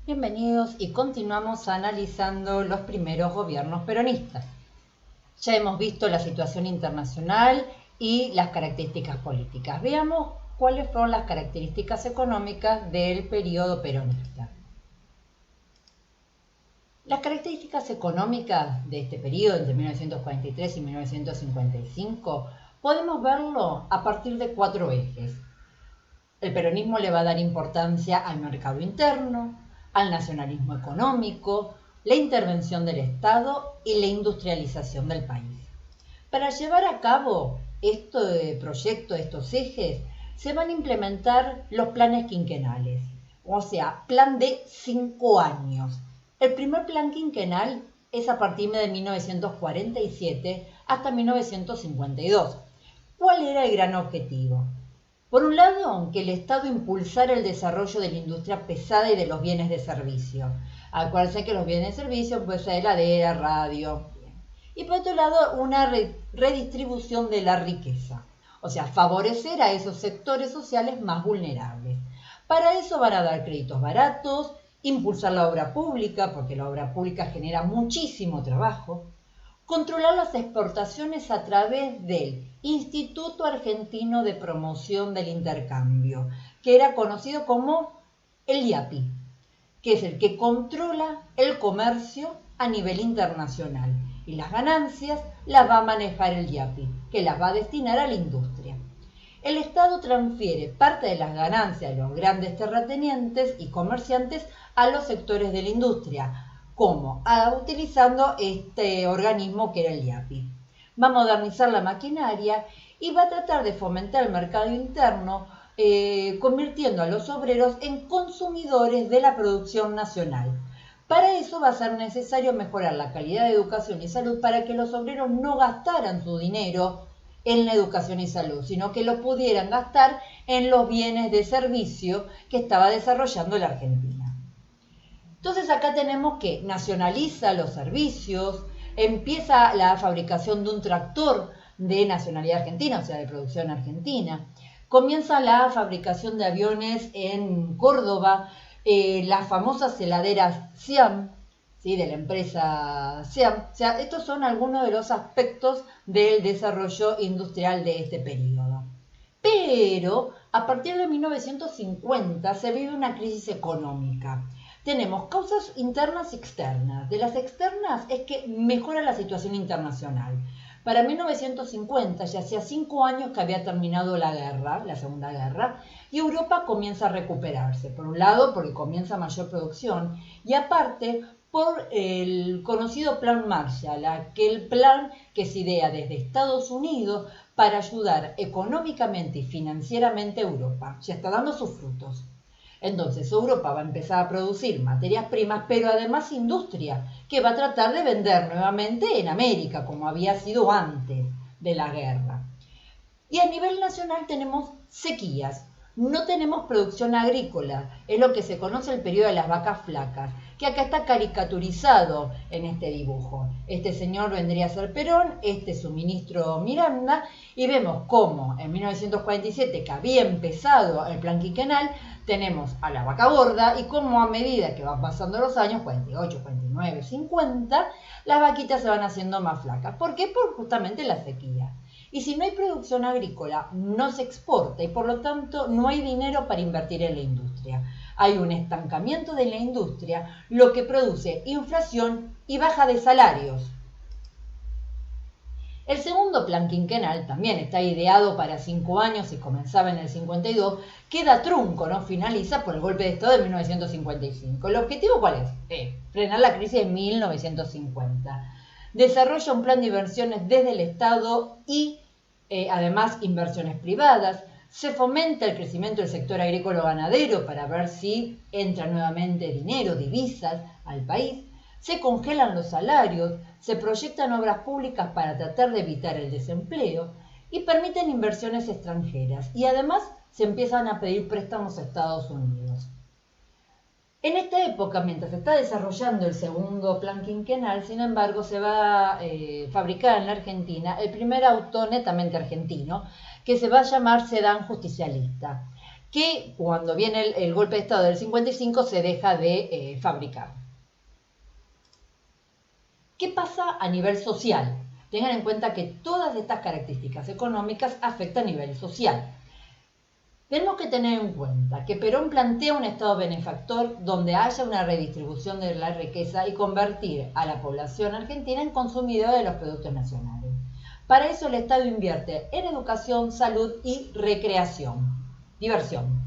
Bienvenidos y continuamos analizando los primeros gobiernos peronistas. Ya hemos visto la situación internacional y las características políticas. Veamos cuáles fueron las características económicas del periodo peronista. Las características económicas de este periodo, entre 1943 y 1955, podemos verlo a partir de 4 ejes. El peronismo le va a dar importancia al mercado interno, al nacionalismo económico, la intervención del Estado y la industrialización del país. Para llevar a cabo este proyecto, estos ejes, se van a implementar los planes quinquenales, o sea, plan de 5 años. El primer plan quinquenal es a partir de 1947 hasta 1952. ¿Cuál era el gran objetivo? Por un lado, que el Estado impulsara el desarrollo de la industria pesada y de los bienes de servicio. Acuérdense que los bienes de servicio pueden ser heladera, radio. Y por otro lado, una redistribución de la riqueza. O sea, favorecer a esos sectores sociales más vulnerables. Para eso van a dar créditos baratos, impulsar la obra pública, porque la obra pública genera muchísimo trabajo. Controlar las exportaciones a través del Instituto Argentino de Promoción del Intercambio, que era conocido como el IAPI, que es el que controla el comercio a nivel internacional. Y las ganancias las va a manejar el IAPI, que las va a destinar a la industria. El Estado transfiere parte de las ganancias de los grandes terratenientes y comerciantes a los sectores de la industria. ¿Cómo? Utilizando este organismo que era el IAPI. Va a modernizar la maquinaria y va a tratar de fomentar el mercado interno, convirtiendo a los obreros en consumidores de la producción nacional. Para eso va a ser necesario mejorar la calidad de educación y salud para que los obreros no gastaran su dinero en la educación y salud, sino que lo pudieran gastar en los bienes de servicio que estaba desarrollando la Argentina. Entonces acá tenemos que nacionaliza los servicios, empieza la fabricación de un tractor de nacionalidad argentina, o sea, de producción argentina. Comienza la fabricación de aviones en Córdoba, las famosas heladeras Siam, ¿sí? De la empresa Siam. O sea, estos son algunos de los aspectos del desarrollo industrial de este periodo. Pero a partir de 1950 se vive una crisis económica. Tenemos causas internas y externas. De las externas es que mejora la situación internacional. Para 1950 ya hacía 5 años que había terminado la guerra, la Segunda Guerra, y Europa comienza a recuperarse. Por un lado, porque comienza mayor producción, y aparte, por el conocido Plan Marshall, aquel plan que se idea desde Estados Unidos para ayudar económicamente y financieramente a Europa. Ya está dando sus frutos. Entonces Europa va a empezar a producir materias primas, pero además industria, que va a tratar de vender nuevamente en América, como había sido antes de la guerra. Y a nivel nacional tenemos sequías, no tenemos producción agrícola, es lo que se conoce el periodo de las vacas flacas, que acá está caricaturizado en este dibujo. Este señor vendría a ser Perón, este es su ministro Miranda, y vemos cómo en 1947, que había empezado el plan quinquenal, tenemos a la vaca gorda y cómo a medida que van pasando los años, 48, 49, 50, las vaquitas se van haciendo más flacas. ¿Por qué? Por justamente la sequía. Y si no hay producción agrícola, no se exporta y por lo tanto no hay dinero para invertir en la industria. Hay un estancamiento de la industria, lo que produce inflación y baja de salarios. El segundo plan quinquenal también está ideado para 5 años y comenzaba en el 52, queda trunco, no finaliza por el golpe de Estado de 1955. ¿El objetivo cuál es? Frenar la crisis de 1950. Desarrolla un plan de inversiones desde el Estado y además inversiones privadas. Se fomenta el crecimiento del sector agrícola-ganadero para ver si entra nuevamente dinero, divisas al país. Se congelan los salarios, se proyectan obras públicas para tratar de evitar el desempleo y permiten inversiones extranjeras. Y además se empiezan a pedir préstamos a Estados Unidos. En esta época, mientras se está desarrollando el segundo plan quinquenal, sin embargo, se va a fabricar en la Argentina el primer auto netamente argentino, que se va a llamar sedán justicialista. que cuando viene el golpe de Estado del 55 se deja de fabricar. ¿Qué pasa a nivel social? Tengan en cuenta que todas estas características económicas afectan a nivel social. Tenemos que tener en cuenta que Perón plantea un Estado benefactor donde haya una redistribución de la riqueza y convertir a la población argentina en consumidora de los productos nacionales. Para eso el Estado invierte en educación, salud y recreación, diversión.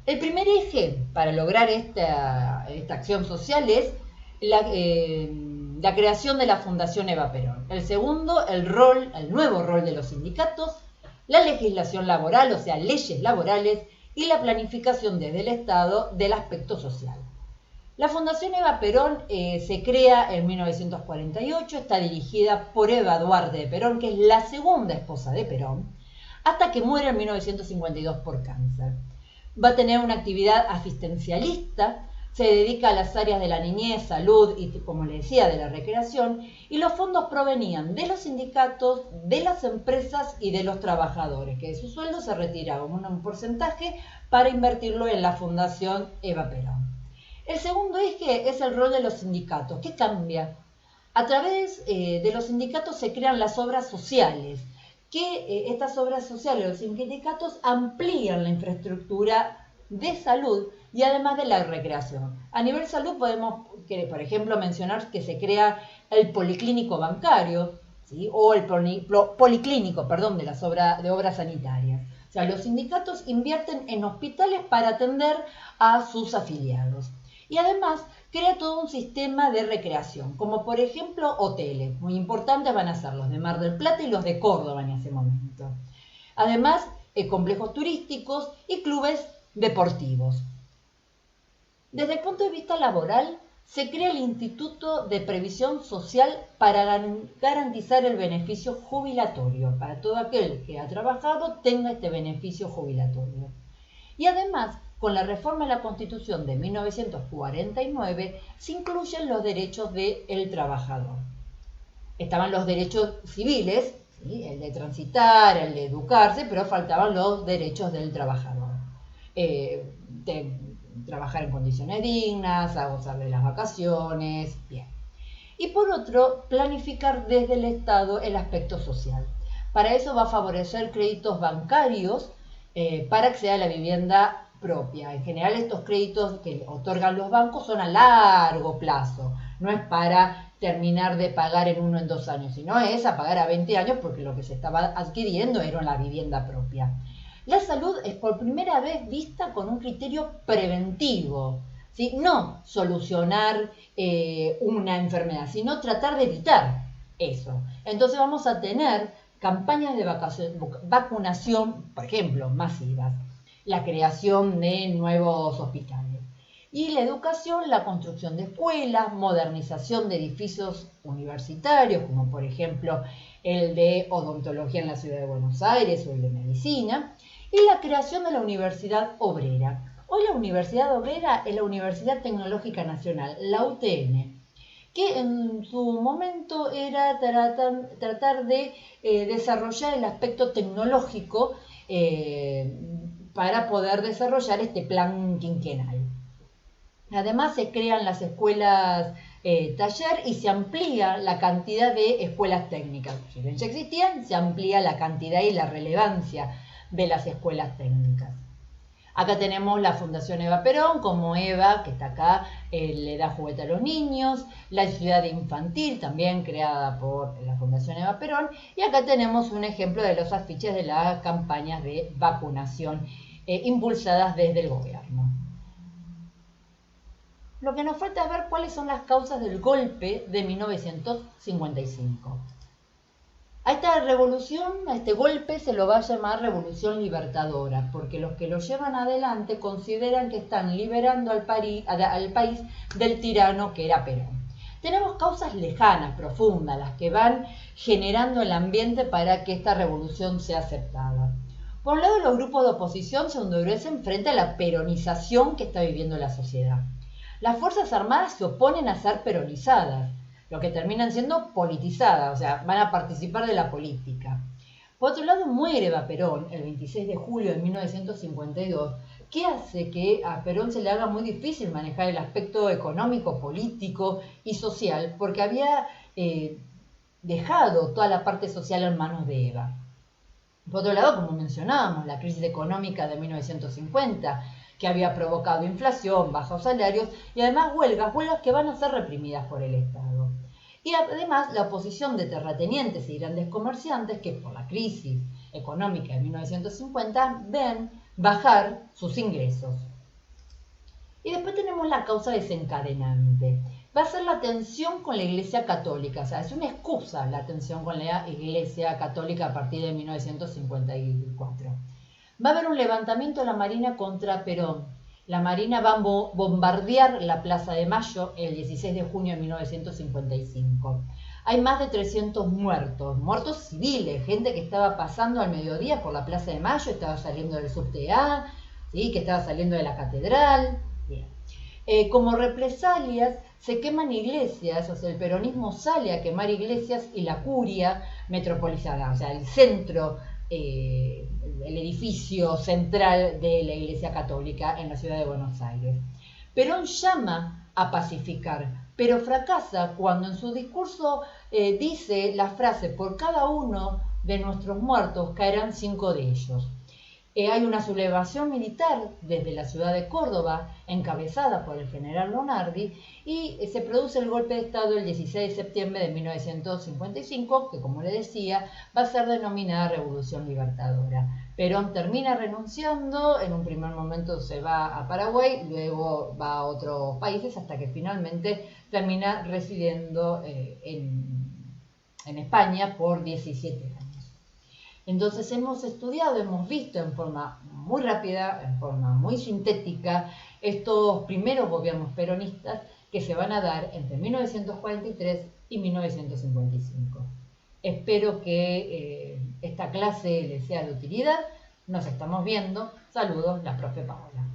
El primer eje para lograr esta acción social es la creación de la Fundación Eva Perón. El segundo, el nuevo rol de los sindicatos, la legislación laboral, o sea, leyes laborales, y la planificación desde el Estado del aspecto social. La Fundación Eva Perón se crea en 1948, está dirigida por Eva Duarte de Perón, que es la segunda esposa de Perón, hasta que muere en 1952 por cáncer. Va a tener una actividad asistencialista, se dedica a las áreas de la niñez, salud y, como le decía, de la recreación, y los fondos provenían de los sindicatos, de las empresas y de los trabajadores, que de su sueldo se retiraba un porcentaje para invertirlo en la Fundación Eva Perón. El segundo eje es el rol de los sindicatos. ¿Qué cambia? A través de los sindicatos se crean las obras sociales, que estas obras sociales, los sindicatos amplían la infraestructura de salud y además de la recreación. A nivel salud podemos, por ejemplo, mencionar que se crea el policlínico bancario, ¿sí? O el policlínico, de las obras sanitarias. O sea, los sindicatos invierten en hospitales para atender a sus afiliados. Y además crea todo un sistema de recreación, como por ejemplo hoteles. Muy importantes van a ser los de Mar del Plata y los de Córdoba en ese momento. Además, complejos turísticos y clubes deportivos. Desde el punto de vista laboral, se crea el Instituto de Previsión Social para garantizar el beneficio jubilatorio, para todo aquel que ha trabajado tenga este beneficio jubilatorio. Y además, con la reforma de la Constitución de 1949, se incluyen los derechos del trabajador. Estaban los derechos civiles, ¿sí? El de transitar, el de educarse, pero faltaban los derechos del trabajador. De trabajar en condiciones dignas, a gozar de las vacaciones, bien. Y por otro, planificar desde el Estado el aspecto social. Para eso va a favorecer créditos bancarios para acceder a la vivienda propia. En general estos créditos que otorgan los bancos son a largo plazo, no es para terminar de pagar en 1 o en 2 años, sino es a pagar a 20 años porque lo que se estaba adquiriendo era la vivienda propia. La salud es por primera vez vista con un criterio preventivo, ¿sí? No solucionar una enfermedad, sino tratar de evitar eso. Entonces vamos a tener campañas de vacunación, por ejemplo, masivas, la creación de nuevos hospitales. Y la educación, la construcción de escuelas, modernización de edificios universitarios, como por ejemplo el de odontología en la ciudad de Buenos Aires o el de medicina, y la creación de la Universidad Obrera. Hoy la Universidad Obrera es la Universidad Tecnológica Nacional, la UTN, que en su momento era tratar de desarrollar el aspecto tecnológico para poder desarrollar este plan quinquenal. Además se crean las escuelas taller y se amplía la cantidad de escuelas técnicas. Si bien ya existían, se amplía la cantidad y la relevancia de las escuelas técnicas. Acá tenemos la Fundación Eva Perón, como Eva, que está acá, le da juguete a los niños, la ciudad infantil, también creada por la Fundación Eva Perón, y acá tenemos un ejemplo de los afiches de las campañas de vacunación impulsadas desde el gobierno. Lo que nos falta es ver cuáles son las causas del golpe de 1955. A esta revolución, a este golpe, se lo va a llamar revolución libertadora, porque los que lo llevan adelante consideran que están liberando al país del tirano que era Perón. Tenemos causas lejanas, profundas, las que van generando el ambiente para que esta revolución sea aceptada. Por un lado, los grupos de oposición se endurecen frente a la peronización que está viviendo la sociedad. Las Fuerzas Armadas se oponen a ser peronizadas, lo que terminan siendo politizadas, o sea, van a participar de la política. Por otro lado, muere Eva Perón el 26 de julio de 1952, que hace que a Perón se le haga muy difícil manejar el aspecto económico, político y social, porque había dejado toda la parte social en manos de Eva. Por otro lado, como mencionábamos, la crisis económica de 1950, que había provocado inflación, bajos salarios y además huelgas que van a ser reprimidas por el Estado. Y además la oposición de terratenientes y grandes comerciantes que por la crisis económica de 1950 ven bajar sus ingresos. Y después tenemos la causa desencadenante. Va a ser la tensión con la Iglesia Católica, o sea, es una excusa la tensión con la Iglesia Católica a partir de 1954. Va a haber un levantamiento de la Marina contra Perón. La Marina va a bombardear la Plaza de Mayo el 16 de junio de 1955. Hay más de 300 muertos civiles, gente que estaba pasando al mediodía por la Plaza de Mayo, estaba saliendo del subte A, ¿sí? Que estaba saliendo de la catedral. Bien. Como represalias se queman iglesias, o sea, el peronismo sale a quemar iglesias y la curia metropolitana, o sea, el centro, el edificio central de la Iglesia Católica en la ciudad de Buenos Aires. Perón llama a pacificar, pero fracasa cuando en su discurso dice la frase: por cada uno de nuestros muertos caerán 5 de ellos. Hay una sublevación militar desde la ciudad de Córdoba, encabezada por el general Lonardi, y se produce el golpe de Estado el 16 de septiembre de 1955, que como le decía, va a ser denominada Revolución Libertadora. Perón termina renunciando, en un primer momento se va a Paraguay, luego va a otros países, hasta que finalmente termina residiendo en España por 17 años. Entonces hemos estudiado, hemos visto en forma muy rápida, en forma muy sintética, estos primeros gobiernos peronistas que se van a dar entre 1943 y 1955. Espero que esta clase les sea de utilidad. Nos estamos viendo. Saludos, la profe Paola.